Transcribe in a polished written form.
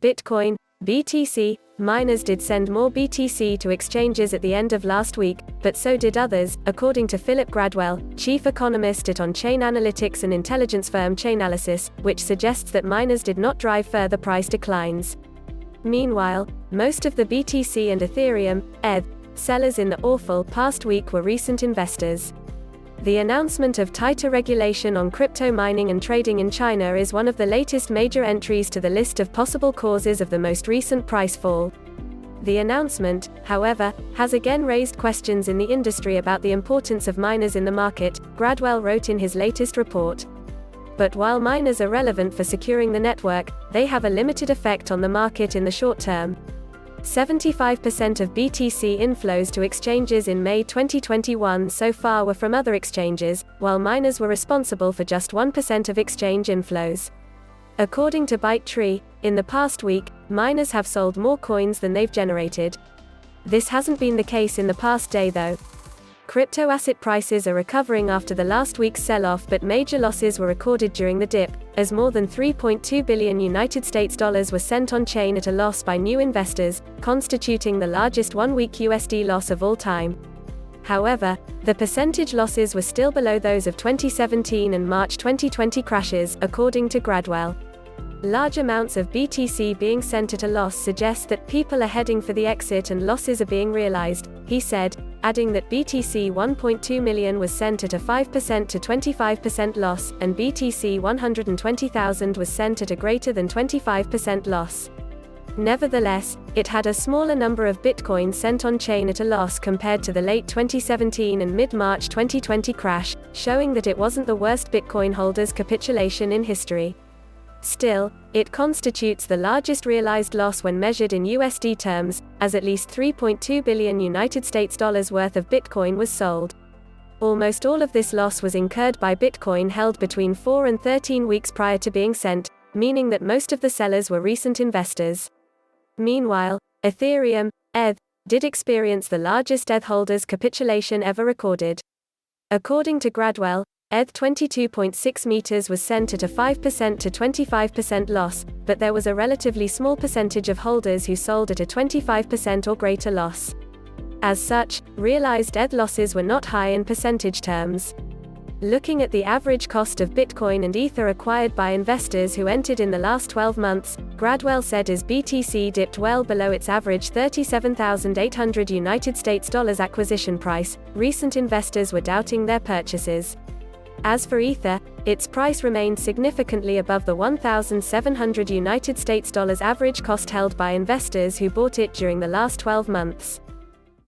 Bitcoin, BTC, miners did send more BTC to exchanges at the end of last week, but so did others, according to Phillip Gradwell, chief economist at on-chain analytics and intelligence firm Chainalysis, which suggests that miners did not drive further price declines. Meanwhile, most of the BTC and Ethereum, ETH, sellers in the awful past week were recent investors. The announcement of tighter regulation on crypto mining and trading in China is one of the latest major entries to the list of possible causes of the most recent price fall. The announcement, however, has again raised questions in the industry about the importance of miners in the market, Gradwell wrote in his latest report. But while miners are relevant for securing the network, they have a limited effect on the market in the short term. 75% of BTC inflows to exchanges in May 2021 so far were from other exchanges, while miners were responsible for just 1% of exchange inflows. According to ByteTree, in the past week, miners have sold more coins than they've generated. This hasn't been the case in the past day though. Cryptoasset prices are recovering after the last week's sell-off, but major losses were recorded during the dip, as more than $3.2 billion were sent on-chain at a loss by new investors, constituting the largest one-week USD loss of all time. However, the percentage losses were still below those of 2017 and March 2020 crashes, according to Gradwell. Large amounts of BTC being sent at a loss suggests that people are heading for the exit and losses are being realized, he said, adding that BTC 1.2 million was sent at a 5% to 25% loss, and BTC 120,000 was sent at a greater than 25% loss. Nevertheless, it had a smaller number of Bitcoin sent on-chain at a loss compared to the late 2017 and mid-March 2020 crash, showing that it wasn't the worst Bitcoin holders' capitulation in history. Still, it constitutes the largest realized loss when measured in USD terms, as at least $3.2 billion worth of Bitcoin was sold. Almost all of this loss was incurred by Bitcoin held between 4 and 13 weeks prior to being sent, meaning that most of the sellers were recent investors. Meanwhile, Ethereum, ETH, did experience the largest ETH holders' capitulation ever recorded. According to Gradwell, ETH 22.6 meters was sent at a 5% to 25% loss, but there was a relatively small percentage of holders who sold at a 25% or greater loss. As such, realized ETH losses were not high in percentage terms. Looking at the average cost of Bitcoin and Ether acquired by investors who entered in the last 12 months, Gradwell said as BTC dipped well below its average $37,800 acquisition price, recent investors were doubting their purchases. As for Ether, its price remained significantly above the $1,700 average cost held by investors who bought it during the last 12 months.